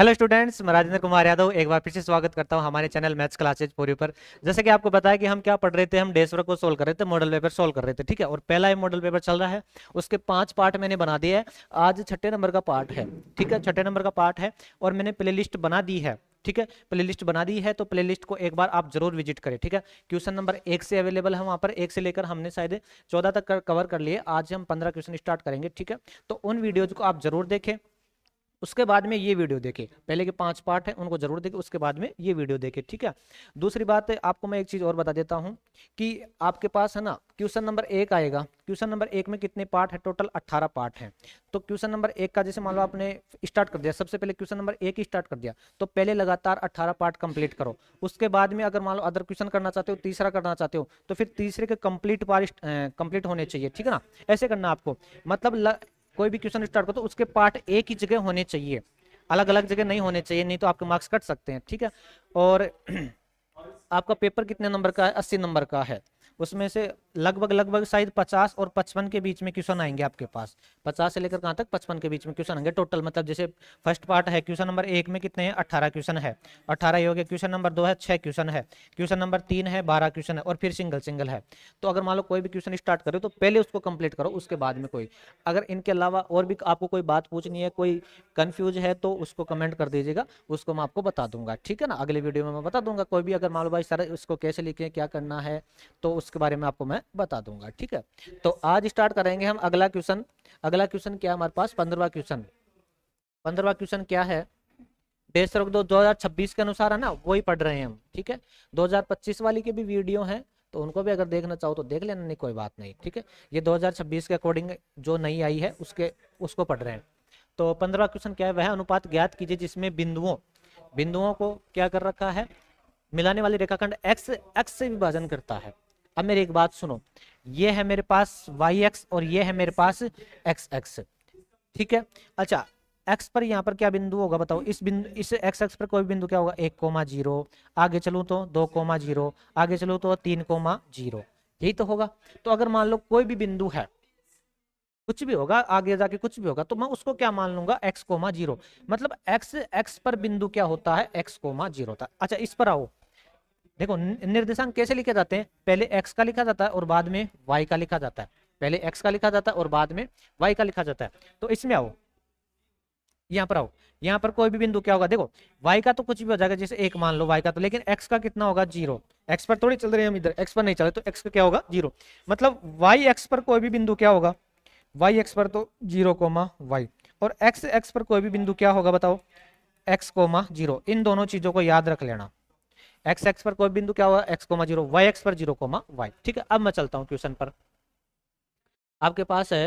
Hello students, मैं राजेंद्र कुमार यादव एक बार फिर से स्वागत करता हूं हमारे चैनल मैथ्स क्लासेज पूरी पर। जैसे कि आपको पता है कि हम क्या पढ़ रहे थे, हम डेस वर्क को सोल्व कर रहे थे, मॉडल पेपर सोल्व कर रहे थे। ठीक है, और पहला ही मॉडल पेपर चल रहा है, उसके 5 पार्ट मैंने बना दिए हैं। आज छठे नंबर का पार्ट है। ठीक है, छठे नंबर का पार्ट है और मैंने प्ले लिस्ट बना दी है। ठीक है, प्ले लिस्ट बना दी है, तो प्ले लिस्ट को एक बार आप जरूर विजिट करें। ठीक है, क्वेश्चन नंबर 1 से अवेलेबल है वहाँ पर। 1 से लेकर हमने शायद 14 तक कवर कर लिए। आज हम 15 क्वेश्चन स्टार्ट करेंगे। ठीक है, तो उन वीडियोज को आप जरूर देखें, उसके बाद में ये वीडियो देखें। पहले के 5 पार्ट हैं उनको जरूर देखें, उसके बाद में ये वीडियो देखें। ठीक है, दूसरी बात है, आपको मैं एक चीज और बता देता हूं कि आपके पास है ना क्वेश्चन नंबर 1 आएगा। क्वेश्चन नंबर 1 में कितने पार्ट है? टोटल 18 पार्ट हैं। तो क्वेश्चन नंबर 1 का जैसे मान लो आपने स्टार्ट कर दिया, सबसे पहले क्वेश्चन नंबर 1 ही स्टार्ट कर दिया, तो पहले लगातार 18 पार्ट कंप्लीट करो। उसके बाद में अगर मान लो अदर क्वेश्चन करना चाहते हो, तीसरा करना चाहते हो, तो फिर तीसरे के कंप्लीट पार्ट कंप्लीट होने चाहिए। ठीक है ना, ऐसे करना आपको। मतलब कोई भी क्वेश्चन स्टार्ट करो तो उसके पार्ट एक ही जगह होने चाहिए, अलग अलग जगह नहीं होने चाहिए, नहीं तो आपके मार्क्स कट सकते हैं। ठीक है, और आपका पेपर कितने नंबर का है? 80 नंबर का है। उसमें से लगभग लगभग शायद 50 और 55 के बीच में क्वेश्चन आएंगे आपके पास। 50 से लेकर कहाँ तक? 55 के बीच में क्वेश्चन आएंगे टोटल। मतलब जैसे फर्स्ट पार्ट है, क्वेश्चन नंबर 1 में कितने हैं? 18 क्वेश्चन है। 18 ही हो गए। क्वेश्चन नंबर 2 है, 6 क्वेश्चन है। क्वेश्चन नंबर 3 है, 12 क्वेश्चन है, और फिर सिंगल सिंगल है। तो अगर मान लो कोई भी क्वेश्चन स्टार्ट करो तो पहले उसको कंप्लीट करो, उसके बाद में कोई। अगर इनके अलावा और भी आपको कोई बात पूछनी है, कोई कंफ्यूज है, तो उसको कमेंट कर दीजिएगा, उसको मैं आपको बता दूंगा। ठीक है ना, अगले वीडियो में मैं बता दूंगा। कोई भी अगर मान लो भाई सर इसको कैसे लिखें, क्या करना है, तो उसके बारे में आपको मैं बता दूंगा। ठीक है, तो आज स्टार्ट करेंगे हम अगला क्वेश्चन। अगला क्वेश्चन क्या हमारे पास? 15वां क्वेश्चन। 15वां क्वेश्चन क्या है? देश रोक दो 2026 के अनुसार है ना, वही पढ़ रहे हैं हम। ठीक है, 2025 वाली के भी वीडियो हैं, तो उनको भी अगर देखना चाहो तो देख लेना, नहीं कोई बात नहीं। ठीक है, ये 2026 के अकॉर्डिंग जो नई आई है उसको पढ़ रहे हैं। तो 15वां क्वेश्चन क्या है? वह अनुपात ज्ञात कीजिए जिसमें बिंदुओं बिंदुओं को क्या कर रखा है? मिलाने वाले रेखाखंड एक्स एक्स से विभाजन करता है। अब मेरी एक बात सुनो, ये है मेरे पास वाई एक्स और ये है मेरे पास एक्स एक्स। ठीक है, अच्छा, एक्स पर यहाँ पर क्या बिंदु होगा बताओ? इस एक्स एक्स पर कोई बिंदु क्या होगा? 1,0। आगे चलूँ तो 2,0। आगे चलूँ तो 3,0। यही तो होगा। तो अगर मान लो कोई भी बिंदु है, कुछ भी होगा आगे जाके, कुछ भी होगा, तो मैं उसको क्या मान लूंगा? x,0। मतलब एक्स एक्स पर बिंदु क्या होता है? x,0 होता है। अच्छा, इस पर आओ, देखो निर्देशांक कैसे लिखे जाते हैं? पहले x का लिखा जाता है और बाद में y का लिखा जाता है। पहले x का लिखा जाता है और बाद में y का लिखा जाता है। तो इसमें आओ, यहाँ पर आओ, यहाँ पर कोई भी बिंदु क्या होगा? देखो y का तो कुछ भी हो जाएगा, जैसे 1 मान लो y का, तो लेकिन x का कितना होगा? 0। x पर थोड़ी चल रहे हैं हम, इधर x पर नहीं चल रहे, तो x का क्या होगा? 0। मतलब y x पर कोई भी बिंदु क्या होगा? y x पर तो 0,y, और x x पर कोई भी बिंदु क्या होगा बताओ? x,0। इन दोनों चीजों को याद रख लेना। एक्स एक्स पर कोई बिंदु क्या होगा? x,0। वाई एक्स पर 0,y। ठीक है, अब मैं चलता हूँ क्वेश्चन पर। आपके पास है,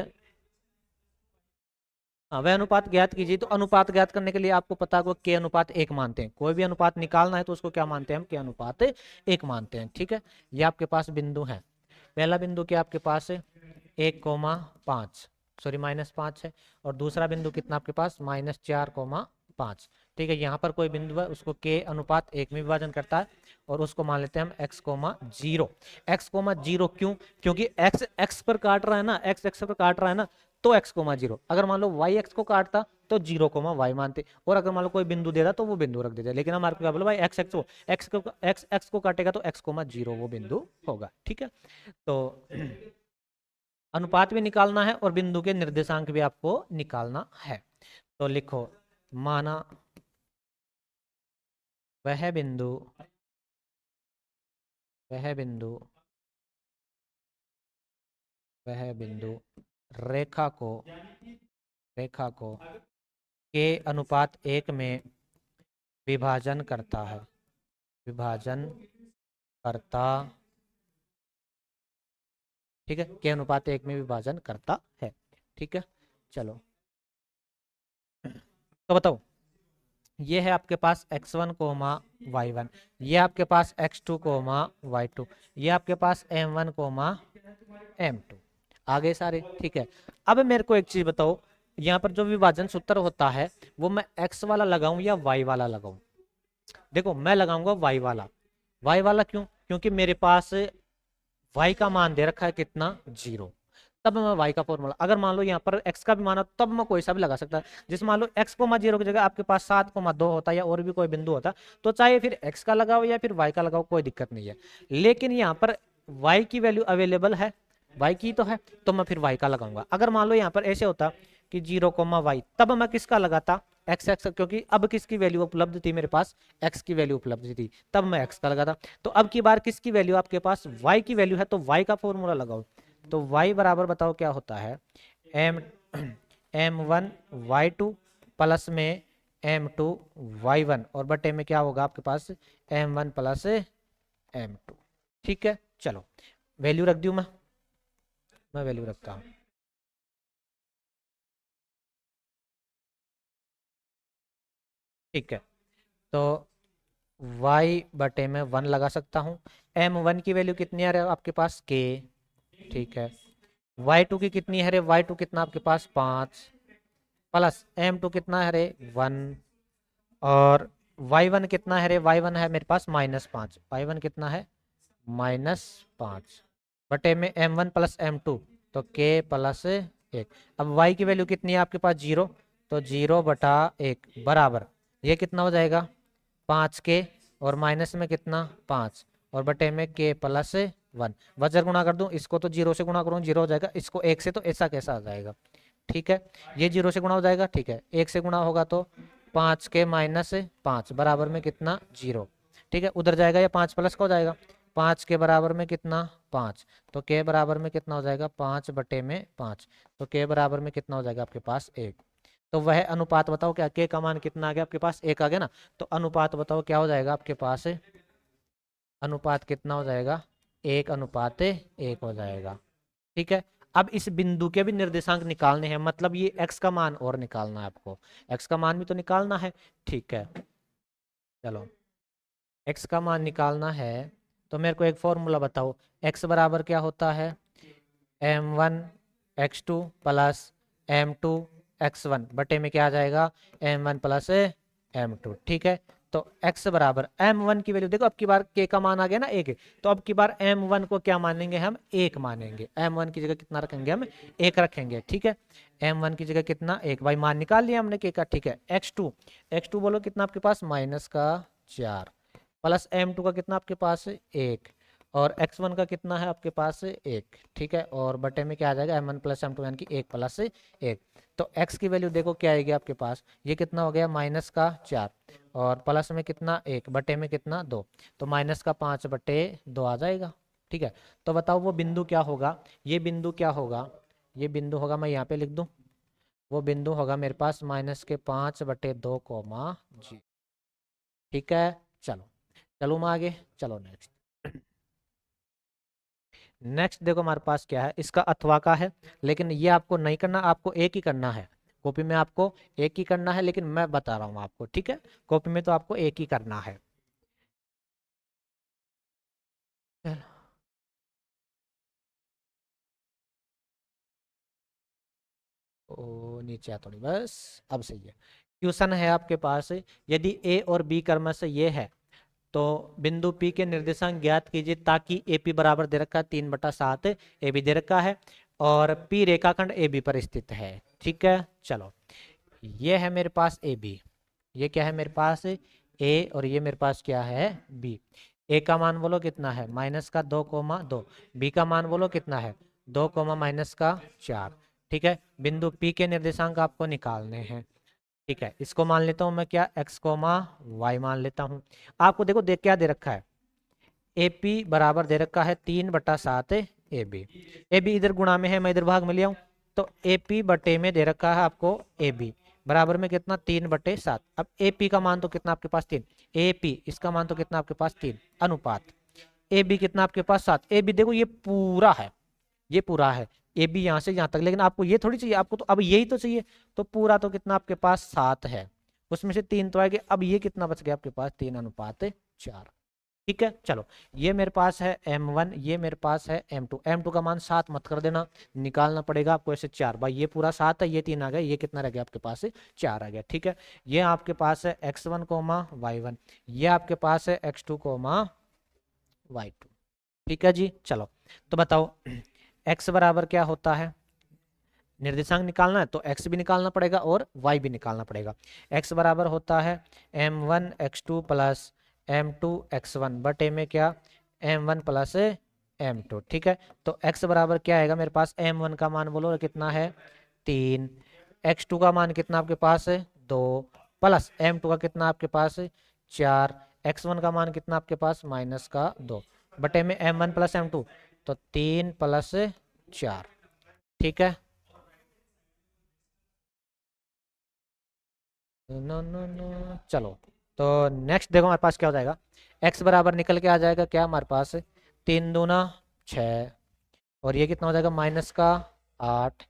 हाँ, वह अनुपात ज्ञात कीजिए। तो अनुपात ज्ञात करने के लिए आपको पता होगा के अनुपात 1 मानते हैं। कोई भी अनुपात निकालना है तो उसको क्या मानते हैं हम? के अनुपात 1 मानते हैं। ठीक है, ये आपके पास बिंदु है। पहला बिंदु क्या आपके पास है? 1,5, सॉरी -5 है। और दूसरा बिंदु कितना आपके पास? -4,5। ठीक है, यहाँ पर कोई बिंदु है, उसको के अनुपात 1 में विभाजन करता है, और उसको मान लेते हैं हम x,0। x,0 क्यों? क्योंकि x x पर काट रहा है ना, x x पर काट रहा है ना, तो x,0। अगर मान लो y x को काटता तो 0,y मानते, और अगर मान लो कोई बिंदु देता तो वो बिंदु रख देते। लेकिन हमारे को क्या बोला भाई? x x को काटेगा तो x,0 वो बिंदु होगा। ठीक है, तो अनुपात भी निकालना है और बिंदु के निर्देशांक भी आपको निकालना है। तो लिखो, माना वह बिंदु वह बिंदु वह बिंदु रेखा को रेखा को के अनुपात 1 में विभाजन करता है, विभाजन करता। ठीक है, के अनुपात 1 में विभाजन करता है। ठीक है, चलो, तो बताओ, ये है आपके पास x1 कोमा y1, ये आपके पास x2 कोमा y2, ये आपके पास m1 कोमा m2। आगे सारे ठीक है। अब मेरे को एक चीज बताओ, यहाँ पर जो विभाजन सूत्र होता है वो मैं x वाला लगाऊं या y वाला लगाऊं? देखो मैं लगाऊंगा y वाला। y वाला क्यों? क्योंकि मेरे पास y का मान दे रखा है कितना? 0। तब मैं y का फॉर्मूला, अगर मान लो यहाँ पर x का भी माना तब मैं कोई सा भी लगा सकता, जिस मान लो x को 0 की जगह आपके पास 7,2 होता या और भी कोई बिंदु होता, तो चाहे फिर x का लगाओ या फिर y का लगाओ, कोई दिक्कत नहीं है। लेकिन यहाँ पर y की वैल्यू अवेलेबल है, y की तो है, तो मैं फिर y का लगाऊंगा। अगर मान लो यहाँ पर ऐसे होता कि 0,y, तब मैं किसका लगाता, x, क्योंकि अब किसकी वैल्यू उपलब्ध थी मेरे पास, x की वैल्यू उपलब्ध थी, तब मैं x का लगाता। तो अब की बार किसकी वैल्यू आपके पास, y की वैल्यू है, तो y का फॉर्मूला लगाओ। तो y बराबर बताओ क्या होता है, m1 y2 प्लस में m2 y1 और बटे में क्या होगा आपके पास m1 प्लस m2। ठीक है, चलो वैल्यू रख दूं मैं वैल्यू रखता हूं। ठीक है, तो y बटे में 1 लगा सकता हूँ। m1 की वैल्यू कितनी आ रही है आपके पास k, ठीक है। y2 की कितनी है रे, y2 कितना आपके पास 5 प्लस m2 कितना है रे 1 और y1 कितना है रे, y1 है मेरे पास -5, y1 कितना है -5 बटे में m1 प्लस m2 तो k प्लस 1। अब y की वैल्यू कितनी है आपके पास 0, तो 0/1 बराबर ये कितना हो जाएगा 5k और माइनस में कितना 5 और बटे में k प्लस 1। वजर गुणा कर दूं, इसको तो 0 से गुणा करूं 0 हो जाएगा, इसको 1 से, तो ऐसा कैसा आ जाएगा। ठीक है, ये 0 से गुणा हो जाएगा, ठीक है 1 से गुणा होगा तो 5k माइनस 5 बराबर में कितना 0। ठीक है, उधर जाएगा या 5 प्लस का हो जाएगा, 5 के बराबर में कितना 5, तो k बराबर में कितना हो जाएगा 5 बटे में 5, तो k बराबर में कितना हो जाएगा आपके पास 1। तो वह अनुपात बताओ क्या, k का मान कितना आ गया आपके पास 1 आ गया ना, तो अनुपात बताओ क्या हो जाएगा आपके पास, अनुपात कितना हो जाएगा 1:1 हो जाएगा। ठीक है, अब इस बिंदु के भी निर्देशांक निकालने हैं, मतलब ये x का मान और निकालना है आपको, x का मान भी तो निकालना है। ठीक है, चलो x का मान निकालना है, तो मेरे को एक फॉर्मूला बताओ, x बराबर क्या होता है m1 x2 plus m2 x1 बटे में क्या आ जाएगा m1 प्लस m2। ठीक है, तो x बराबर m1 की वैल्यू देखो, अब की बार k का मान आ गया ना 1, तो अब की बार m1 को क्या मानेंगे हम 1 मानेंगे, m1 की जगह कितना रखेंगे हम 1 रखेंगे। ठीक है, m1 की जगह कितना 1, भाई मान निकाल लिया हमने k का। ठीक है, x2 बोलो कितना आपके पास -4 प्लस m2 का कितना आपके पास 1 और x1 का कितना है आपके पास 1। ठीक है, और बटे में क्या आ जाएगा m1 प्लस m2 यानी कि 1 प्लस 1। तो x की वैल्यू देखो क्या आएगी आपके पास, ये कितना हो गया -4 और प्लस में कितना 1 बटे में कितना 2, तो -5/2 आ जाएगा। ठीक है, तो बताओ वो बिंदु क्या होगा, ये बिंदु क्या होगा, ये बिंदु होगा, मैं यहाँ पे लिख दूं, वो बिंदु होगा मेरे पास -5/2 जी। ठीक है, चलो चलो मैं आगे, चलो नेक्स्ट। नेक्स्ट देखो हमारे पास क्या है, इसका अथवा का है, लेकिन ये आपको नहीं करना, आपको एक ही करना है, कॉपी में आपको एक ही करना है, लेकिन मैं बता रहा हूँ आपको। ठीक है, कॉपी में तो आपको एक ही करना है। ओ नीचे आ थोड़ी, बस अब सही है। क्वेश्चन है आपके पास, यदि ए और बी क्रम से ये है तो बिंदु P के निर्देशांक ज्ञात कीजिए, ताकि AP बराबर दे रखा है 3/7, ए बी दे रखा है और P रेखाखंड AB पर स्थित है। ठीक है, चलो ये है मेरे पास AB, ये क्या है मेरे पास A और ये मेरे पास क्या है B। A का मान बोलो कितना है -2,2, B का मान बोलो कितना है 2, -4। ठीक है, बिंदु P के निर्देशांक आपको निकालने हैं। ठीक है, इसको मान लेता हूं मैं क्या x, y मान लेता हूं। आपको देखो देख क्या दे रखा है, AP बराबर दे रखा है 3/7 AB इधर गुणा में है, मैं इधर भाग में लिया हूं, तो AP बटे में दे रखा है आपको AB बराबर में कितना 3/7। अब AP का मान तो कितना आपके पास 3, AP इसका मान तो कितना आपके पास 3, अनुपात AB कितना आपके पास 7। AB देखो ये पूरा है, ये पूरा है ए बी यहाँ से यहाँ तक, लेकिन आपको ये थोड़ी चाहिए, आपको तो अब यही तो चाहिए, तो पूरा तो कितना आपके पास 7 है, उसमें से 3 तो आएगा, अब ये कितना बच गया आपके पास 3:4। ठीक है, चलो ये मेरे पास है m1, ये मेरे पास है m2 का मान 7 मत कर देना, निकालना पड़ेगा आपको ऐसे 4, भाई ये पूरा 7 है, ये 3 आ गया, ये कितना रह गया आपके पास 4 आ गया। ठीक है, ये आपके पास है x1, y1, ये आपके पास है x2, y2। ठीक है जी, चलो तो बताओ x बराबर क्या होता है, निर्देशांक निकालना है तो x भी निकालना पड़ेगा और y भी निकालना पड़ेगा। x बराबर होता है m1 x2 plus m2 x1 बटे में क्या m1 प्लस m2, ठीक है। तो x बराबर क्या आएगा मेरे पास, m1 का मान बोलो कितना है 3, x2 का मान कितना आपके पास है 2, प्लस m2 का कितना आपके पास है 4, x1 का मान कितना आपके पास माइनस का 2 बटे में m1 प्लस m2, तो 3 प्लस 4, ठीक है। नो नो नो, चलो तो नेक्स्ट देखो हमारे पास क्या हो जाएगा, x बराबर निकल के आ जाएगा क्या हमारे पास 3 दूना 6, और ये कितना हो जाएगा माइनस का 8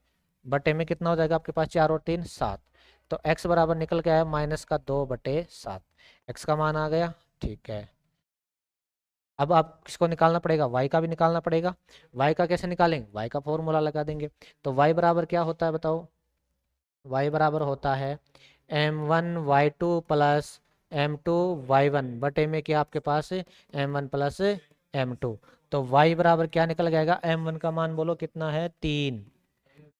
बटे में कितना हो जाएगा आपके पास 4 और 3 7, तो x बराबर निकल के आया माइनस का 2/7, x का मान आ गया, ठीक है। अब आप किसको निकालना पड़ेगा, y का भी निकालना पड़ेगा। y का कैसे निकालेंगे, y का फॉर्मूला लगा देंगे। तो y बराबर क्या होता है बताओ, y बराबर होता है m1 y2 plus m2 y1 बटे में क्या आपके पास m1 प्लस m2, तो y बराबर क्या निकल जाएगा, m1 का मान बोलो कितना है 3,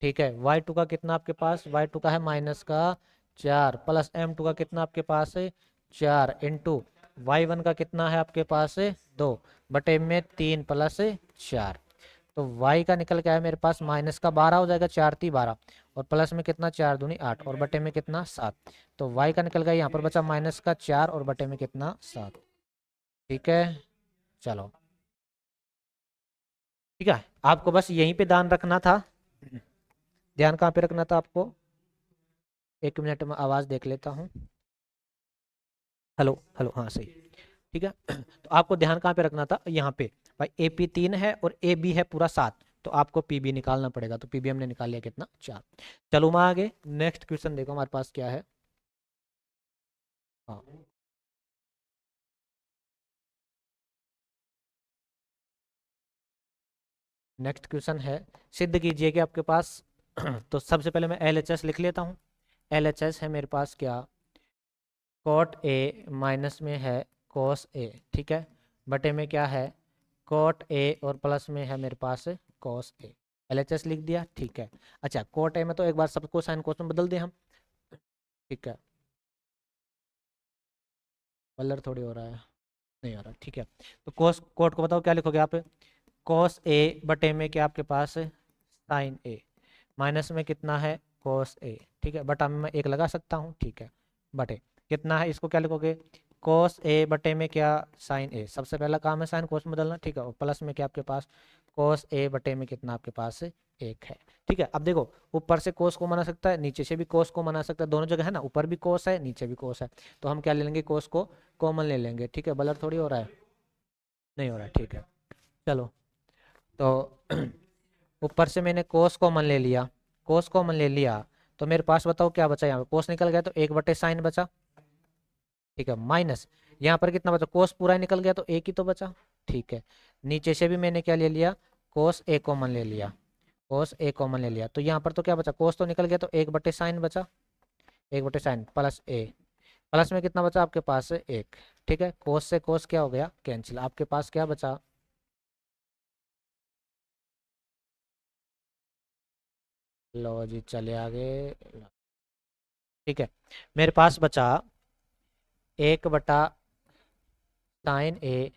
ठीक है। y2 का कितना आपके पास, y2 का है माइनस का 4, प्लस m2 का कितना आपके पास है 4 इंटू y1 का कितना है आपके पास 2 बटे में 3 प्लस 4, तो y का निकल के आया मेरे पास माइनस का 12 हो जाएगा, 4×3 = 12 और प्लस में कितना 4×2 = 8 और बटे में कितना 7, तो y का निकल गया यहाँ पर बचा माइनस का 4 और बटे में कितना 7, ठीक है। चलो ठीक है, आपको बस यहीं पे ध्यान रखना था। ध्यान कहाँ पे रखना था आपको, 1 मिनट में आवाज़ देख लेता हूँ। हेलो हेलो, हाँ सही, ठीक है। तो आपको ध्यान कहाँ पे रखना था, यहाँ पे भाई AP 3 है और AB है पूरा 7, तो आपको PB निकालना पड़ेगा, तो PB हमने निकाल लिया कितना 4। चलो मैं आगे नेक्स्ट क्वेश्चन देखो हमारे पास क्या है। हाँ नेक्स्ट क्वेश्चन है, सिद्ध कीजिए कि आपके पास तो सबसे पहले मैं LHS लिख लेता हूँ। LHS है मेरे पास क्या, कॉट ए माइनस में है कॉस ए, ठीक है, बटे में क्या है कॉट ए और प्लस में है मेरे पास कॉस ए। LHS लिख दिया, ठीक है। अच्छा कॉट ए में तो एक बार सबको साइन कोस में बदल दें हम, ठीक है। कलर थोड़ी हो रहा है, नहीं हो रहा, ठीक है। तो कोस कोट को बताओ क्या लिखोगे आप, कॉस ए बटे में क्या आपके पास साइन ए, माइनस में कितना है कॉस ए, ठीक है, बटा में मैं एक लगा सकता हूँ, ठीक है, बटे कितना है इसको क्या लिखोगे कॉस ए बटे में क्या साइन ए, सबसे पहला काम है साइन कोस में बदलना, ठीक है, और प्लस में क्या आपके पास कॉस ए बटे में कितना आपके पास एक है, ठीक है। अब देखो ऊपर से कोस को मना सकता है, नीचे से भी कोस को मना सकता है, दोनों जगह है ना, ऊपर भी कोस है नीचे भी कोस है, तो हम क्या ले लेंगे कोस को कॉमन ले लेंगे, ठीक है। ब्लर थोड़ी हो रहा है, नहीं हो रहा है, ठीक है। चलो तो ऊपर से मैंने कोस कॉमन ले लिया, कोस कॉमन ले लिया, तो मेरे पास बताओ क्या बचा, यहाँ पे कोस निकल गया तो 1/sin बचा, ठीक है, माइनस यहाँ पर कितना बचा कोस पूरा निकल गया तो एक ही तो बचा, ठीक है। नीचे से भी मैंने क्या ले लिया कोस ए कॉमन ले लिया, कोस ए कॉमन ले लिया, तो यहाँ पर तो क्या बचा कोस तो निकल गया तो 1/sin बचा, 1/sin प्लस ए, प्लस में कितना बचा आपके पास एक, ठीक है। कोस से कोस क्या हो गया कैंसिल, आपके पास क्या बचा, लो जी चले आगे, ठीक है। मेरे पास बचा 1/sin ए,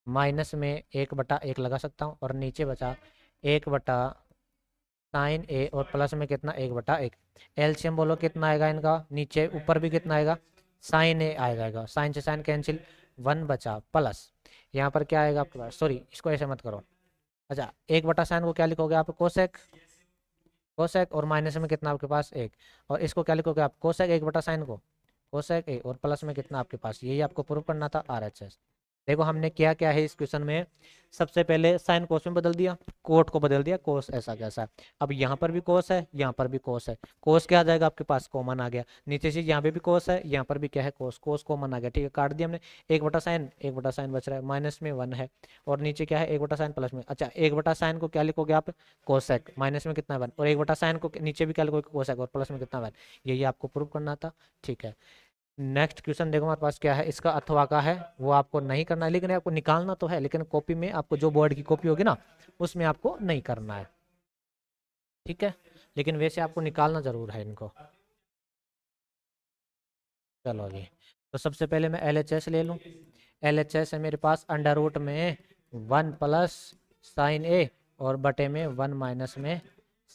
माइनस में 1/1 लगा सकता हूँ, और नीचे बचा 1/sin ए और प्लस में कितना 1/1, एलसीएम बोलो कितना आएगा इनका, नीचे ऊपर भी कितना आएगा साइन ए आएगा, साइन से साइन कैंसिल 1 बचा, प्लस यहाँ पर क्या आएगा आपके पास, सॉरी इसको ऐसे मत करो, अच्छा 1/sin को क्या लिखोगे आप कोसेक, कोसेक और माइनस में कितना आपके पास एक, और इसको क्या लिखोगे आप कोसेक 1/sin को, कोसेक ए और प्लस में कितना आपके पास, यही आपको प्रूव करना था RHS। देखो हमने क्या क्या है इस क्वेश्चन में, सबसे पहले साइन कोस में बदल दिया, कोट को बदल दिया कोस ऐसा कैसा है, अब यहाँ पर भी कोस है यहाँ पर भी कोस है, कोस क्या आ जाएगा आपके पास कॉमन आ गया, नीचे से यहाँ पे भी कोस है यहाँ पर भी क्या है कोस, कोस कॉमन आ गया, ठीक है, काट दिया हमने, 1/sin बच रहा है, माइनस में 1 है, और नीचे क्या है 1/sin प्लस में, अच्छा 1/sin को क्या लिखोगे आप कोसेक, माइनस में कितना 1, और 1/sin को नीचे भी क्या लिखोगे कोसेक और प्लस में कितना 1, यही आपको प्रूव करना था, ठीक है। नेक्स्ट क्वेश्चन देखो हमारे पास क्या है, इसका अथवा का है, वो आपको नहीं करना है, लेकिन आपको निकालना तो है, लेकिन कॉपी में आपको जो बोर्ड की कॉपी होगी ना उसमें आपको नहीं करना है, ठीक है, लेकिन वैसे आपको निकालना जरूर है इनको। चलो जी, तो सबसे पहले मैं LHS ले लूँ। LHS है मेरे पास अंडर रूट में 1 प्लस साइन ए और बटे में 1 माइनस में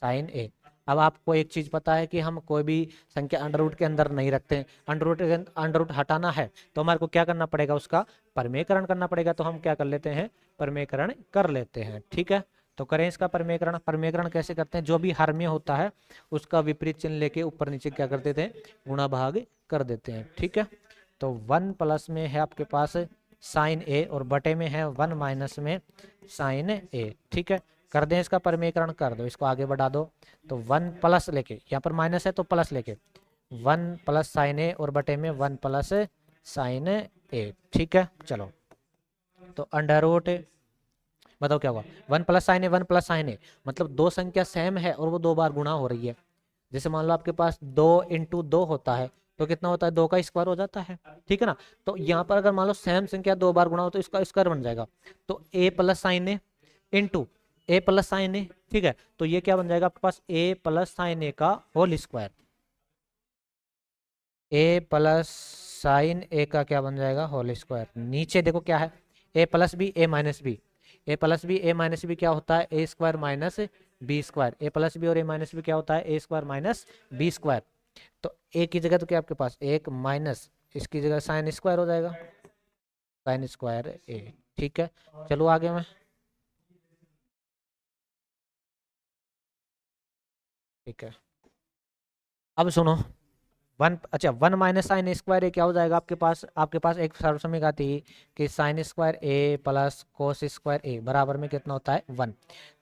साइन ए। अब आपको एक चीज़ पता है कि हम कोई भी संख्या अंडर रूट के अंदर नहीं रखते हैं। अंडर रूट हटाना है तो हमारे को क्या करना पड़ेगा, उसका परमेयकरण करना पड़ेगा। तो हम क्या कर लेते हैं, परमेयकरण कर लेते हैं, ठीक है। तो करें इसका परमेयकरण। परमेयकरण कैसे करते हैं, जो भी हर में होता है उसका विपरीत चिन्ह लेके ऊपर नीचे क्या कर देते हैं, गुणा भाग कर देते हैं, ठीक है। तो 1 प्लस में है आपके पास साइन ए और बटे में है 1 माइनस में साइन ए, ठीक है। कर दें इसका परमेयकरण, कर दो, इसको आगे बढ़ा दो। तो 1 प्लस लेके, यहाँ पर माइनस है तो प्लस लेके 1 प्लस साइन ए और बटे में 1 प्लस साइन ए, ठीक है। चलो, तो अंडर रूट, बताओ क्या हुआ, 1 प्लस साइन ए 1 प्लस साइन ए, मतलब दो संख्या सेम है और वो दो बार गुणा हो रही है। जैसे मान लो आपके पास 2 इंटू 2 होता है तो कितना होता है, 2 का स्क्वायर हो जाता है, ठीक है ना। तो यहाँ पर अगर मान लो सेम संख्या दो बार गुणा हो तो इसका स्क्वायर बन जाएगा। तो ए प्लस साइन ए इंटू ए प्लस साइन ए, ठीक है। तो ये क्या बन जाएगा आपके पास, ए प्लस साइन ए का होल स्क्वायर। ए प्लस साइन ए का क्या बन जाएगा, होल स्क्वायर। नीचे देखो क्या है, ए प्लस बी ए माइनस बी, ए प्लस बी ए माइनस बी क्या होता है, ए स्क्वायर माइनस बी स्क्वायर। ए प्लस बी और ए माइनस बी क्या होता है, ए स्क्वायर माइनस बी स्क्वायर। तो ए की जगह तो क्या आपके पास एक माइनस, इसकी जगह साइन स्क्वायर हो जाएगा, साइन स्क्वायर ए, ठीक है। चलो आगे में, ठीक है। अब सुनो, 1, अच्छा 1 माइनस साइन स्क्वायर ए क्या हो जाएगा आपके पास एक सर्वसमीकरण थी कि साइन स्क्वायर ए प्लस कोस स्क्वायर ए बराबर में कितना होता है, 1,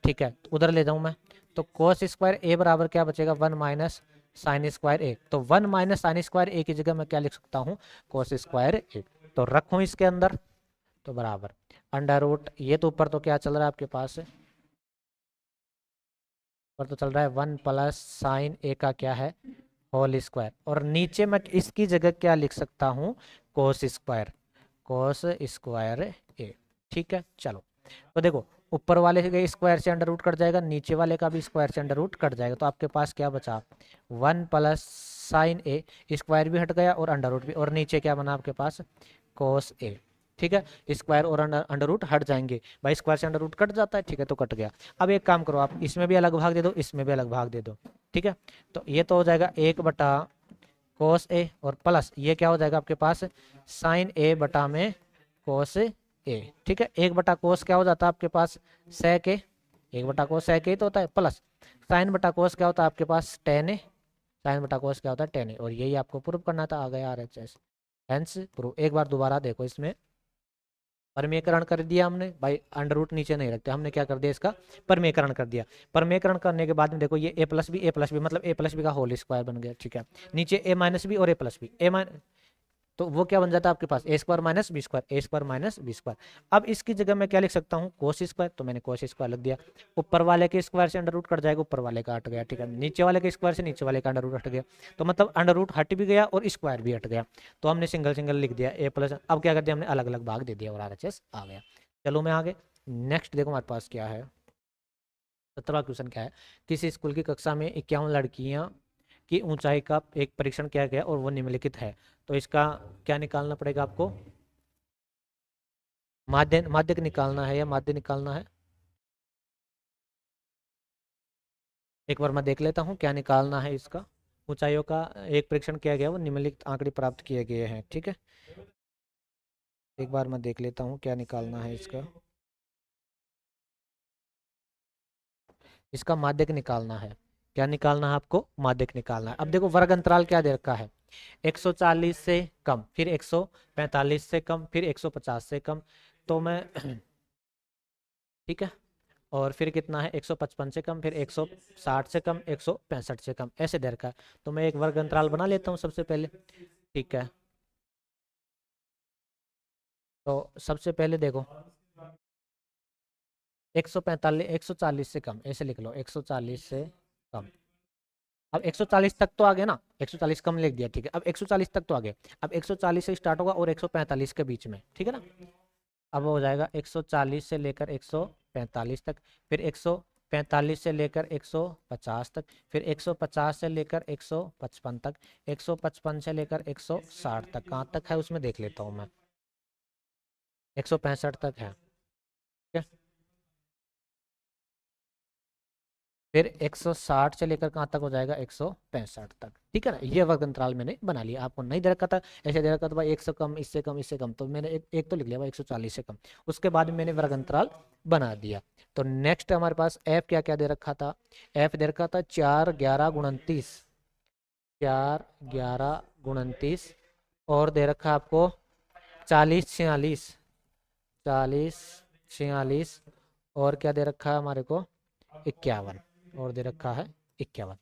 ठीक है। तो उधर ले जाऊं मैं, तो कोस स्क्वायर ए बराबर क्या बचेगा, 1 माइनस साइन स्क्वायर ए। तो 1 माइनस साइन स्क्वायर ए की जगह मैं क्या लिख सकता हूँ, कोस स्क्वायर ए। तो रखूँ इसके अंदर, तो बराबर अंडर रूट, ये तो ऊपर तो क्या चल रहा है आपके पास, ऊपर तो चल रहा है 1 प्लस साइन ए का क्या है, होल स्क्वायर, और नीचे मैं इसकी जगह क्या लिख सकता हूँ, कोस स्क्वायर, कोस स्क्वायर ए, ठीक है। चलो, तो देखो ऊपर वाले के स्क्वायर से अंडर रूट कट जाएगा, नीचे वाले का भी स्क्वायर से अंडर रूट कट जाएगा, तो आपके पास क्या बचा, 1 प्लस साइन ए, स्क्वायर भी हट गया और अंडर रूट भी, और नीचे क्या बना आपके पास, कोस ए, ठीक है। स्क्वायर और अंडर रूट हट जाएंगे, भाई स्क्वायर से अंडर रूट कट जाता है, ठीक है, तो कट गया। अब एक काम करो, आप इसमें भी अलग भाग दे दो, इसमें भी अलग भाग दे दो, ठीक है। तो ये तो हो जाएगा 1 बटा कोस ए, और प्लस ये क्या हो जाएगा आपके पास, साइन ए बटा में कोस ए, ठीक है। 1 बटा कोस क्या हो जाता है आपके पास, सेक ए, 1 बटा कोस सेक ए तो होता है, प्लस साइन बटा कोस क्या होता है आपके पास, टेन ए, साइन बटा कोस क्या होता है, टेन ए। और यही आपको प्रूव करना था, आ गया RHS, हेंस प्रूव। एक बार दोबारा देखो, इसमें परमेयकरण कर दिया हमने, भाई अंडर रूट नीचे नहीं रखते, हमने क्या कर दिया, इसका परमेयकरण कर दिया। परमेयकरण करने के बाद में देखो ये ए प्लस बी मतलब ए प्लस बी का होल स्क्वायर बन गया, ठीक है। नीचे ए माइनस बी और ए प्लस बी, तो वो क्या बन जाता है आपके पास, ए स्क्वायर माइनस बी स्क्वायर, ए स्क्वायर माइनस बी स्क्वायर। अब इसकी जगह मैं क्या लिख सकता हूँ, कोस स्क्वायर, तो मैंने कोस स्क्वायर लिख दिया। ऊपर वाले के स्क्वायर से अंडर रूट कट जाएगा, ऊपर वाले का हट गया, ठीक है। नीचे वाले के स्क्वायर से नीचे वाले का अंडर रूट हट गया, तो मतलब अंडर रूट हट भी गया और स्क्वायर भी हट गया। तो हमने सिंगल सिंगल लिख दिया ए प्लस, अब क्या कर दिया हमने, अलग अलग भाग दे दिया और RHS आ गया। चलो मैं आगे, नेक्स्ट देखो हमारे पास क्या है, 17वां क्वेश्चन क्या है, किसी स्कूल की कक्षा में 51 लड़कियां की ऊंचाई का एक परीक्षण किया गया और वो निम्नलिखित है। तो इसका क्या निकालना पड़ेगा आपको, माध्यक निकालना है या माध्य निकालना है, एक बार मैं देख लेता हूँ क्या निकालना है इसका। ऊंचाइयों का एक परीक्षण किया गया, वो निम्नलिखित आंकड़े प्राप्त किए गए हैं, ठीक है। एक बार मैं देख लेता हूँ क्या निकालना है इसका, इसका माध्यक निकालना है। क्या निकालना है आपको, माध्यक निकालना है। अब देखो वर्ग अंतराल क्या दे रखा है, 140 से कम, फिर 145 से कम, फिर 150 से कम, तो मैं ठीक है, और फिर कितना है, 155 से कम, फिर 160 से कम, 165 से कम, ऐसे दे रखा है। तो मैं एक वर्ग अंतराल बना लेता हूँ सबसे पहले, ठीक है। तो सबसे पहले देखो 145, 140 से कम, ऐसे लिख लो, 140 से कम, अब 140 तक तो आ गए ना, 140 कम लिख दिया, ठीक है। अब 140 तक तो आ गए। अब 140 से स्टार्ट होगा और 145 के बीच में, ठीक है ना। अब हो जाएगा 140 से लेकर 145 तक, फिर 145 से लेकर 150 तक, फिर 150 से लेकर 155 तक, 155 से लेकर 160 तक। कहाँ तक है उसमें देख लेता हूँ मैं, 165 तक है, ठीक है। फिर 160 से लेकर कहाँ तक हो जाएगा, 165 तक, ठीक है ना। ये वर्ग अंतराल मैंने बना लिया। आपको नहीं दे रखा था, ऐसे दे रखा था भाई 1 से कम, इससे कम, इससे कम, तो मैंने एक तो लिख लिया भाई 140 से कम। उसके बाद मैंने वर्ग अंतराल बना दिया। तो नेक्स्ट हमारे पास एफ क्या क्या दे रखा था, एफ दे रखा था 4 11 29, 4 11 29, और दे रखा आपको 40 46, 40 46, और क्या दे रखा है हमारे को, 51, और दे रखा है 51।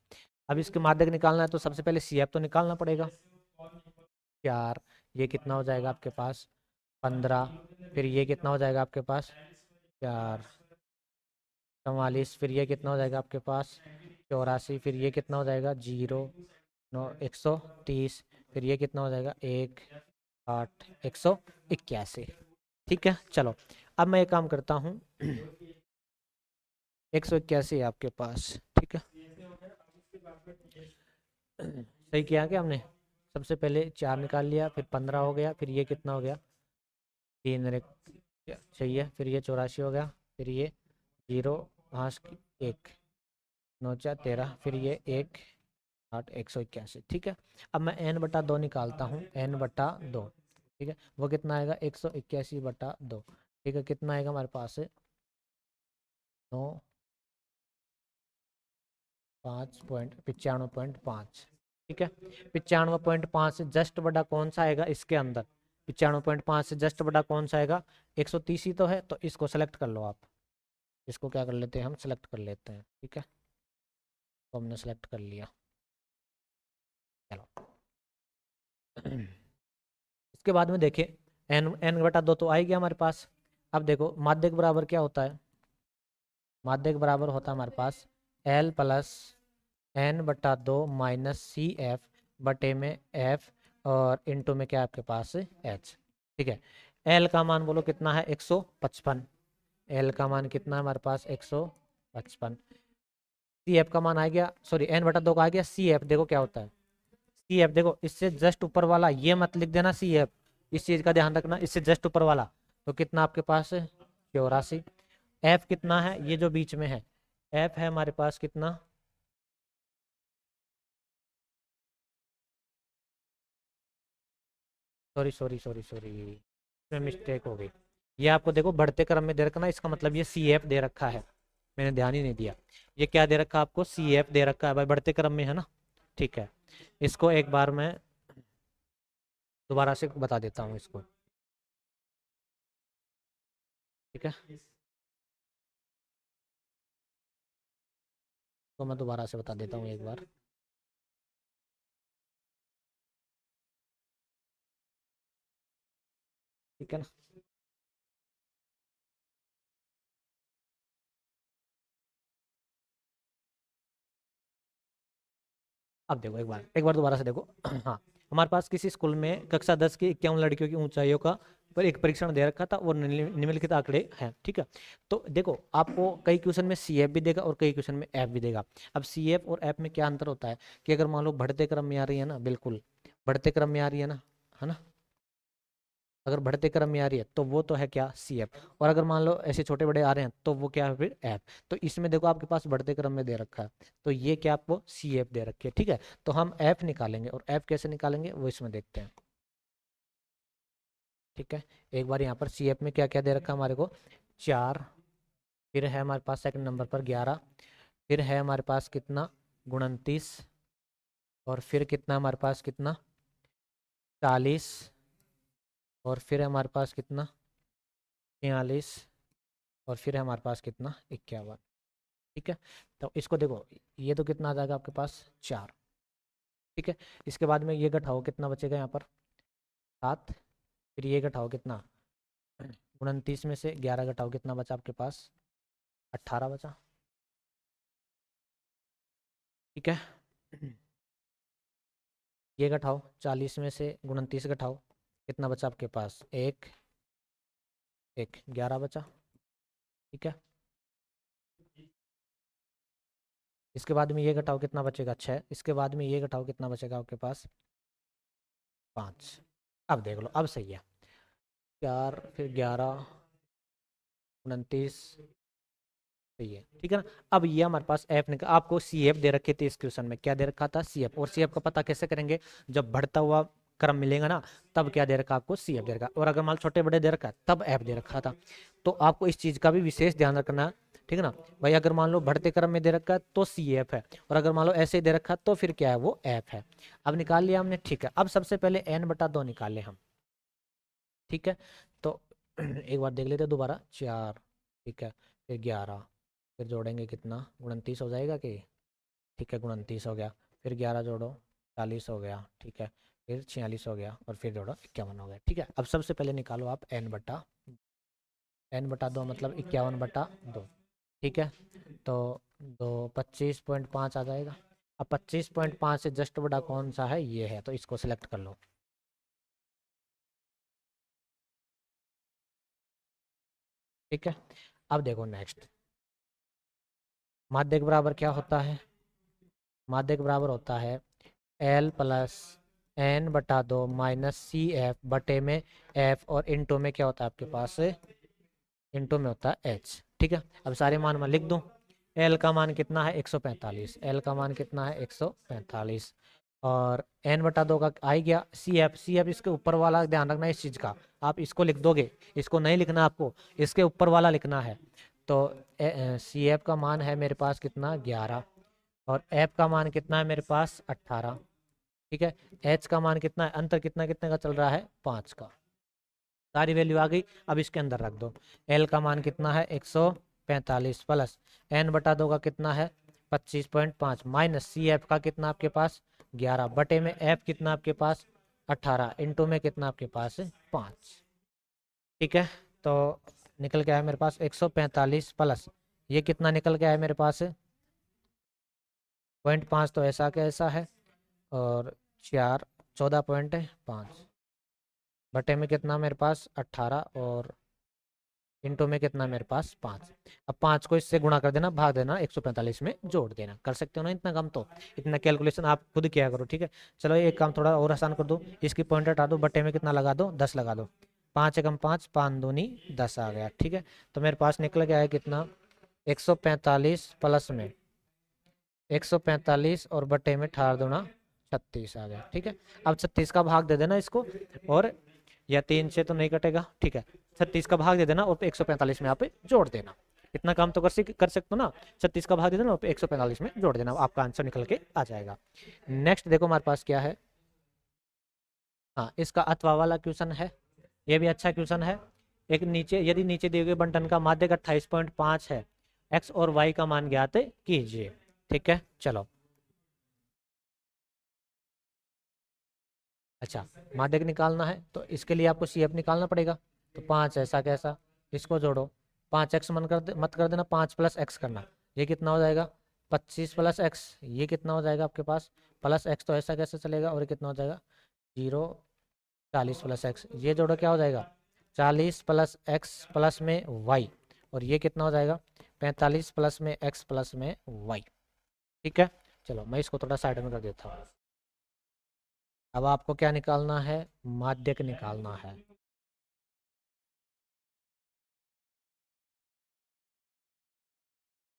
अब इसके माध्यक निकालना है तो सबसे पहले सी एफ तो निकालना पड़ेगा। 4, ये कितना हो जाएगा आपके पास 15, फिर ये कितना हो जाएगा आपके पास 4 44, फिर ये कितना हो जाएगा आपके पास 84, फिर ये कितना हो जाएगा 0 9 130, फिर ये कितना हो जाएगा 1 8 181, ठीक है। चलो अब मैं एक काम करता हूँ 181 आपके पास, ठीक है। सही किया क्या हमने, सबसे पहले 4 निकाल लिया, फिर 15 हो गया, फिर ये कितना हो गया 3 सही है, फिर ये 84 हो गया, फिर ये 0 5 1 9 4 13, फिर ये 1 8 181, ठीक है। अब मैं n बटा 2 निकालता हूँ, n बटा 2, ठीक है। वो कितना आएगा 181 बटा 2, ठीक है। कितना आएगा हमारे पास 9 95.5, ठीक है। 95.5 से जस्ट बड़ा कौन सा आएगा इसके अंदर, 95.5 से जस्ट बड़ा कौन सा आएगा, 130 ही तो है, तो इसको सेलेक्ट कर लो आप। इसको क्या कर लेते हैं हम, सेलेक्ट कर लेते हैं, ठीक है। तो हमने सेलेक्ट कर लिया। चलो इसके बाद में देखिए एन एन बटा 2 तो आ ही गया हमारे पास। अब देखो माध्यक बराबर क्या होता है, माध्यक बराबर होता है हमारे पास एल प्लस एन बटा 2 माइनस सी एफ बटे में एफ, और इनटू में क्या है आपके पास एच, ठीक है। एल का मान बोलो कितना है 155, एल का मान कितना है हमारे पास 155। सी एफ का मान आ गया, सॉरी एन बटा 2 का आ गया, सी एफ देखो क्या होता है, सी एफ देखो इससे जस्ट ऊपर वाला, ये मत लिख देना सी एफ, इस चीज का ध्यान रखना, इससे जस्ट ऊपर वाला। तो कितना आपके पास है 84। एफ कितना है, ये जो बीच में है, एफ है हमारे पास कितना, सॉरी सॉरी सॉरी सॉरी, इसमें मिस्टेक हो गई। ये आपको देखो बढ़ते क्रम में दे रखा ना, इसका मतलब ये सी एफ दे रखा है, मैंने ध्यान ही नहीं दिया। ये क्या दे रखा है आपको, सी एफ दे रखा है भाई, बढ़ते क्रम में है ना, ठीक है। इसको एक बार मैं दोबारा से बता देता हूँ इसको, ठीक है। तो मैं दोबारा से बता देता हूँ एक बार, ठीक है ना। अब देखो एक बार दोबारा से देखो हाँ, हमारे पास किसी स्कूल में कक्षा 10 की 51 लड़कियों की ऊंचाइयों का पर एक परीक्षण दे रखा था और निम्नलिखित आंकड़े हैं, ठीक है। तो देखो आपको कई क्वेश्चन में सी एफ भी देगा और कई क्वेश्चन में एफ भी देगा। अब सी एफ और एफ में क्या अंतर होता है कि अगर मान लो बढ़ते क्रम में आ रही है ना, बिल्कुल बढ़ते क्रम में आ रही है ना, अगर बढ़ते क्रम में आ रही है तो वो तो है क्या सी एफ, और अगर मान लो ऐसे छोटे बड़े आ रहे हैं तो वो क्या है फिर एफ। तो इसमें देखो आपके पास बढ़ते क्रम में दे रखा है, तो ये क्या आपको सी एफ दे रखी है, ठीक है। तो हम एफ निकालेंगे, और एफ कैसे निकालेंगे वो इसमें देखते हैं, ठीक है। एक बार यहाँ पर सी एफ में क्या क्या दे रखा है हमारे को 4, फिर है हमारे पास सेकंड नंबर पर 11, फिर है हमारे पास कितना 29, और फिर कितना हमारे पास कितना 40, और फिर है हमारे पास कितना 46, और फिर है हमारे पास कितना 51, ठीक है। तो इसको देखो, ये तो कितना आ जाएगा आपके पास 4, ठीक है। इसके बाद में ये घटाओ कितना बचेगा यहाँ पर 7, फिर ये घटाओ कितना 29 में से 11 घटाओ कितना बचा आपके पास 18 बचा, ठीक है। ये घटाओ, 40 में से 29 घटाओ, कितना बचा आपके पास? एक, 11 बचा। ठीक है, इसके बाद में ये घटाओ, कितना बचेगा? 6। इसके बाद में ये घटाओ, कितना बचेगा आपके पास? 5। अब देख लो, अब सही है। 4 फिर 11, 29, सही है। ठीक है ना। अब ये हमारे पास एफ निकल, आपको सी एफ दे रखे थे इस क्वेश्चन में। क्या दे रखा था? C F. और सी एफ का पता कैसे करेंगे? जब बढ़ता हुआ क्रम मिलेगा ना, तब क्या दे रखा आपको? सी एफ दे रखा। और अगर मान लो छोटे बड़े दे रखा है, तब एफ दे रखा था। तो आपको इस चीज का भी विशेष ध्यान रखना है। ठीक है ना भाई, अगर मान लो बढ़ते क्रम में दे रखा है तो सी एफ है, और अगर मान लो ऐसे ही दे रखा है तो फिर क्या है? वो एफ है। अब निकाल लिया हमने। ठीक है, अब सबसे पहले n/2 निकाले हम। ठीक है, तो एक बार देख लेते हैं दोबारा। 4, ठीक है, फिर 11, फिर जोड़ेंगे कितना? 29 हो जाएगा कि? ठीक है, 29 हो गया। फिर 11 जोड़ो, 40 हो गया। ठीक है, फिर 46 हो गया, और फिर जोड़ो 51 हो गया। ठीक है, अब सबसे पहले निकालो आप n/2 मतलब 51/2। ठीक है, तो 25.5 आ जाएगा। अब 25.5 से जस्ट बड़ा कौन सा है? ये है, तो इसको सिलेक्ट कर लो। ठीक है, अब देखो नेक्स्ट, माध्यक बराबर क्या होता है? माध्यक बराबर होता है L+N/2 माइनस सी एफ बटे में एफ, और इंटू में क्या होता है आपके पास? इंटू में होता है एच। ठीक है, अब सारे मान मैं लिख दूं। एल का मान कितना है? 145। एल का मान कितना है? 145। और n/2 का आ ही गया। सी एफ इसके ऊपर वाला ध्यान रखना इस चीज का। आप इसको लिख दोगे, इसको नहीं लिखना आपको, इसके ऊपर वाला लिखना है। तो सी एफ का मान है मेरे पास कितना? 11। और एफ का मान कितना है मेरे पास? 18। ठीक है, एच का मान कितना है? अंतर कितना कितने का चल रहा है? 5 का। सारी वैल्यू आ गई, अब इसके अंदर रख दो। एल का मान कितना है? 145 प्लस n/2 का कितना है? 25.5 माइनस सी एफ का कितना आपके पास? 11 बटे में एफ कितना आपके पास? 18 इंटू में कितना आपके पास? 5। ठीक है, तो निकल के आया मेरे पास 145 प्लस ये कितना निकल के आया मेरे पास? 0.5, तो ऐसा कैसा है? और 4, 14.5 बटे में कितना मेरे पास? 18, और इंटू में कितना मेरे पास? 5। अब 5 को इससे गुणा कर देना, भाग देना, 145 में जोड़ देना। कर सकते हो ना इतना काम? तो इतना कैलकुलेशन आप खुद किया करो। ठीक है, चलो एक काम थोड़ा और आसान कर दो। इसकी पॉइंट हटा दो, बटे में कितना लगा दो? 10 लगा दो। 5 एकम 5, 5 दूनी 10 आ गया। ठीक है, तो मेरे पास निकल गया है कितना? 145 प्लस में 145, और बटे में 18 दूना 36 आ गया। ठीक है, अब 36 का भाग दे देना इसको, और या 3 से तो नहीं कटेगा। ठीक है, 36 का भाग दे देना और 145 में यहाँ पे जोड़ देना। इतना काम तो कर सकते हो ना। 36 का भाग दे देना और 145 में जोड़ देना, आपका आंसर निकल के आ जाएगा। नेक्स्ट देखो हमारे पास क्या है। हाँ, इसका अथवा वाला क्वेश्चन है, ये भी अच्छा क्वेश्चन है। एक नीचे, यदि नीचे दिए गए बंटन का माध्यक 28.5 है, एक्स और वाई का मान ज्ञात कीजिए। ठीक है, चलो। अच्छा, माध्यक निकालना है तो इसके लिए आपको सी एफ निकालना पड़ेगा। तो 5 ऐसा कैसा? इसको जोड़ो। 5x मत कर देना, 5 प्लस एक्स करना। ये कितना हो जाएगा? 25 प्लस एक्स। ये कितना हो जाएगा आपके पास? प्लस एक्स, तो ऐसा कैसे चलेगा? और ये कितना हो जाएगा? 0, 40 प्लस एक्स। ये जोड़ो, क्या हो जाएगा? 40 प्लस एक्स प्लस में वाई। और ये कितना हो जाएगा? 45 प्लस में एक्स प्लस में वाई। ठीक है, चलो मैं इसको थोड़ा साइड में कर देता हूँ। अब आपको क्या निकालना है? माध्यक निकालना है।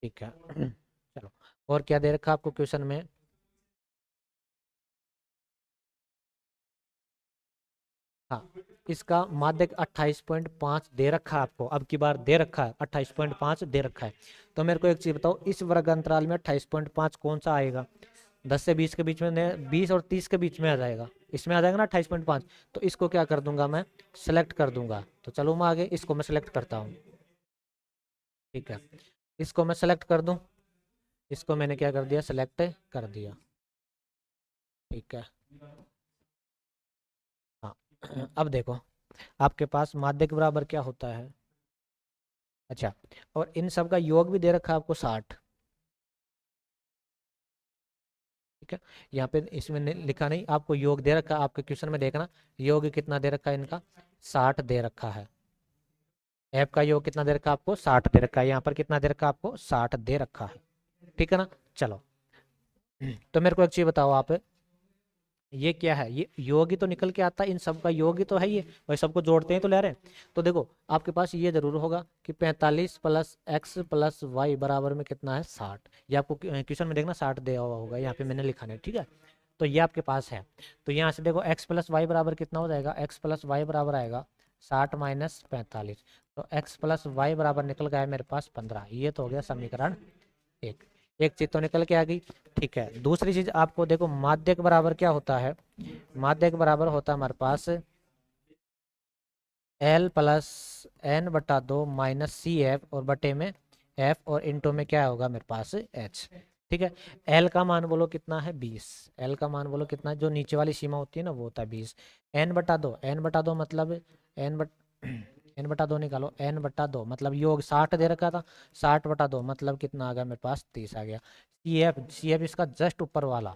ठीक है, चलो। और क्या दे रखा आपको क्वेश्चन में? हाँ, इसका माध्यक 28.5 दे रखा है आपको, अब की बार दे रखा है 28.5 दे रखा है। तो मेरे को एक चीज बताओ, इस वर्ग अंतराल में 28.5 कौन सा आएगा? 10 से 20 के बीच में, 20 और 30 के बीच में आ जाएगा। इसमें आ जाएगा ना 28.5। तो इसको क्या कर दूंगा मैं? सेलेक्ट कर दूंगा। तो चलो मैं आगे इसको मैं सेलेक्ट करता हूँ। ठीक है, इसको मैं सेलेक्ट कर दूं। इसको मैंने क्या कर दिया? सेलेक्ट कर दिया। ठीक है, हाँ। अब देखो, आपके पास माध्यक बराबर क्या होता है? अच्छा, और इन सब का योग भी दे रखा है आपको 60। ठीक ठीक है, यहाँ पे इसमें लिखा नहीं, आपको योग दे रखा, आपके क्वेश्चन में देखना योग कितना दे रखा है इनका, 60 दे रखा है। एफ का योग कितना दे रखा है आपको, 60 दे रखा है। यहाँ पर कितना दे रखा है आपको, 60 दे रखा है, ठीक है ना। चलो तो मेरे को एक चीज बताओ आप, ये क्या है, ये योग ही तो निकल के आता है, इन सब का योग ही तो है ये, भाई सबको जोड़ते हैं तो ले रहे हैं। तो देखो आपके पास ये जरूर होगा कि 45 प्लस एक्स प्लस वाई बराबर में कितना है, 60। ये आपको क्वेश्चन में देखना 60 दिया हुआ होगा, यहाँ पे मैंने लिखा नहीं, ठीक है। तो ये आपके पास है, तो यहाँ से देखो एक्स प्लस वाई बराबर कितना हो जाएगा, एक्स प्लस वाई बराबर आएगा 60 माइनस 45, तो एक्स प्लस वाई बराबर निकल गया है मेरे पास 15। ये तो हो गया समीकरण एक, एक चीज तो निकल के आ गई, ठीक है। दूसरी चीज आपको देखो, माध्यक बराबर क्या होता है, माध्यक बराबर होता है हमारे पास एल प्लस एन बटा 2 माइनस सी एफ और बटे में एफ और इंटू में क्या होगा मेरे पास एच, ठीक है। एल का मान बोलो कितना है 20, एल का मान बोलो कितना है, जो नीचे वाली सीमा होती है ना वो होता है 20। एन बटा दो, एन बटा दो मतलब एन बट एन बटा दो निकालो, एन बटा दो मतलब योग 60 दे रखा था, 60 बटा दो मतलब कितना आ गया मेरे पास 30 आ गया। सी एफ इसका जस्ट ऊपर वाला,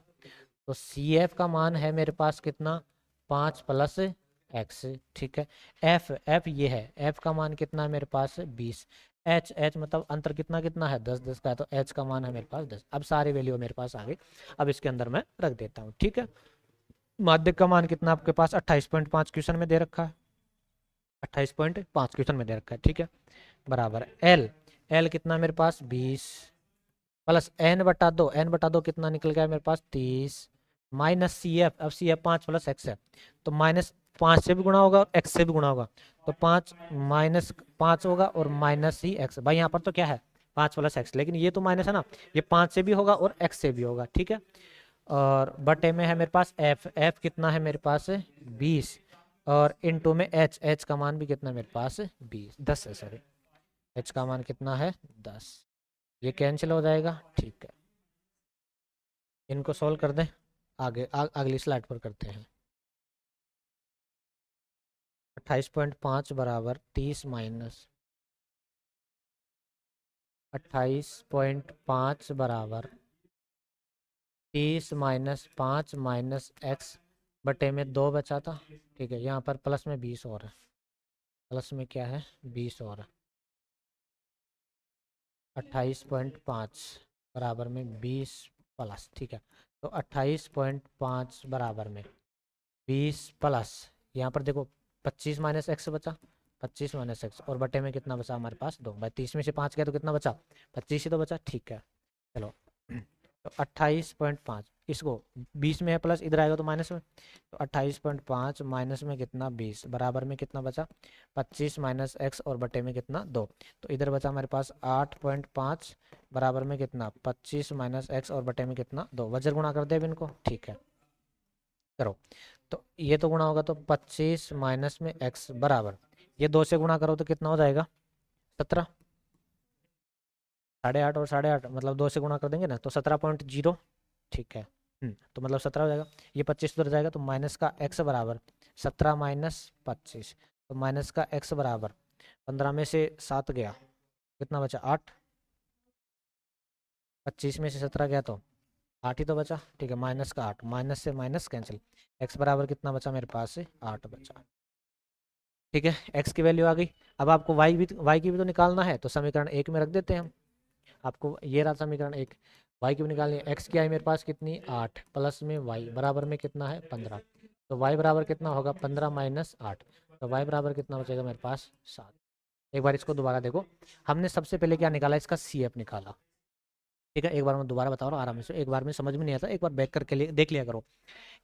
तो सी एफ का मान है मेरे पास कितना 5 प्लस एक्स, ठीक है। एफ ये है, एफ का मान कितना है मेरे पास 20। एच मतलब अंतर कितना कितना है 10 10 का है, तो एच का मान है मेरे पास 10। अब सारी वैल्यू मेरे पास आ गई, अब इसके अंदर मैं रख देता हूँ, ठीक है। माध्यक का मान कितना आपके पास 28.5 क्वेश्चन में दे रखा है, 28.5 क्वेश्चन में दे रखा है, ठीक है। बराबर एल, एल कितना मेरे पास 20 प्लस एन बटा दो, एन बटा दो कितना निकल गया मेरे पास 30 माइनस सी एफ, अब सी एफ 5 प्लस एक्स है, तो माइनस 5 से भी गुणा होगा एक्स से भी गुणा होगा, तो 5 माइनस 5 होगा और माइनस सी एक्स। भाई यहाँ पर तो क्या है 5 प्लस एक्स, लेकिन ये तो माइनस है ना, ये 5 से भी होगा और एक्स से भी होगा, ठीक है। और बटे में है मेरे पास एफ, एफ कितना है मेरे पास 20 और इनटू में एच, एच का मान भी कितना है मेरे पास 10 है, सॉरी एच का मान कितना है 10। ये कैंसिल हो जाएगा, ठीक है। इनको सॉल्व कर दें, आगे अगली स्लाइड पर करते हैं। 28.5 बराबर 30 माइनस 28.5 बराबर 30 माइनस 5 माइनस एक्स बटे में 2 बचा था, ठीक है। यहाँ पर प्लस में 20 और है, प्लस में क्या है 20 और है, 28.5 बराबर में 20 प्लस, ठीक है। तो 28.5 बराबर में 20 प्लस, यहाँ पर देखो 25 माइनस एक्स बचा, 25 माइनस एक्स और बटे में कितना बचा हमारे पास 2, भाई 30 में से 5 गया तो कितना बचा 25 ही तो बचा, ठीक है। चलो तो 28.5, इसको 20 में है प्लस, इधर आएगा तो माइनस में, तो 28.5 माइनस में कितना 20 बराबर में कितना बचा 25 माइनस एक्स और बटे में कितना 2, तो इधर बचा हमारे पास 8.5 बराबर में कितना 25 माइनस एक्स और बटे में कितना 2, वजर गुणा कर दे अब इनको, ठीक है करो। तो ये तो गुणा होगा तो 25 माइनस में एक्स बराबर, ये 2 से गुणा करो तो कितना हो जाएगा 17, 8.5 और 8.5 मतलब 2 से गुणा कर देंगे ना तो 17.0, ठीक है। तो मतलब 17 हो जाएगा, ये 25 उधर जाएगा तो माइनस का एक्स बराबर 17 माइनस 25, तो माइनस का एक्स बराबर 15 में से 7 गया कितना बचा 8, 25 में से 17 गया तो 8 ही तो बचा, ठीक है। माइनस का 8, माइनस से माइनस कैंसिल, एक्स बराबर कितना बचा मेरे पास से 8 बचा, ठीक है। एक्स की वैल्यू आ गई, अब आपको वाई की भी तो निकालना है, तो समीकरण 1 में रख देते हैं हम। आपको ये रहा समीकरण 1, वाई की भी निकालनी है। एक्स की आई मेरे पास कितनी 8 प्लस में वाई बराबर में कितना है 15, तो वाई बराबर कितना होगा 15 माइनस 8, तो वाई बराबर कितना बचेगा मेरे पास 7। एक बार इसको दोबारा देखो, हमने सबसे पहले क्या निकाला इसका सी एफ निकाला, ठीक है। एक बार मैं दोबारा बता रहा हूँ आराम से, एक बार में समझ में नहीं आता एक बार बैक करके देख लिया करो।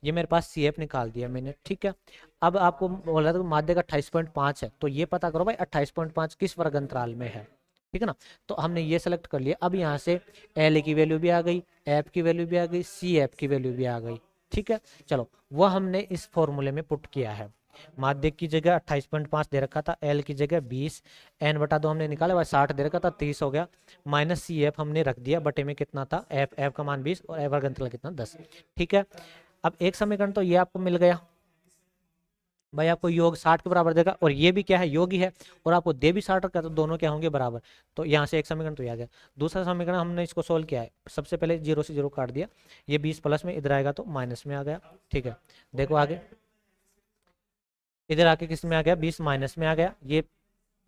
ये मेरे पास सी एफ निकाल दिया मैंने, ठीक है। अब आपको बोल रहा था माध्य का 28.5 है, तो ये पता करो भाई 28.5 किस वर्ग अंतराल में है, ठीक है ना। तो हमने ये सेलेक्ट कर लिया, अब यहाँ से एल की वैल्यू भी आ गई, एफ की वैल्यू भी आ गई, सी एफ की वैल्यू भी आ गई, ठीक है। चलो वो हमने इस फॉर्मूले में पुट किया है, माध्यक की जगह 28.5 दे रखा था, एल की जगह 20, एन बटा 2 हमने निकाला भाई 60 दे रखा था 30 हो गया, माइनस सी एफ हमने रख दिया, बटे में कितना था एफ, एफ का मान 20 और एफ वर्ग अंतराल कितना 10, ठीक है। अब एक समीकरण तो ये आपको मिल गया, भाई आपको योग 60 के बराबर देगा, और ये भी क्या है, योग ही है, और आपको दे भी 60 का, तो दोनों क्या होंगे, बराबर। तो यहाँ से एक समीकरण तो आ गया। दूसरा समीकरण हमने इसको सोल्व किया है, सबसे पहले 0 से 0 काट दिया, ये 20 प्लस में इधर आएगा तो माइनस में आ गया, ठीक है। देखो आगे, इधर आके किस में आ गया, 20 माइनस में आ गया, ये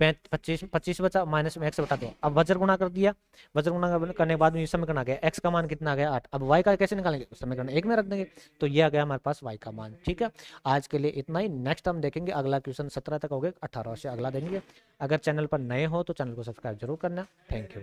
25 25 बचा, माइनस में x बटा 2। अब वज्र गुणा कर दिया, वज्र गुणा करने के बाद में ये समीकरण आ गया, x का मान कितना आ गया, 8। अब y का कैसे निकालेंगे, समीकरण 1 में रख देंगे, तो ये आ गया हमारे पास y का मान, ठीक है। आज के लिए इतना ही, नेक्स्ट हम देखेंगे अगला क्वेश्चन 17 तक हो गया, 18 से अगला देंगे। अगर चैनल पर नए हो तो चैनल को सब्सक्राइब जरूर करना। Thank you.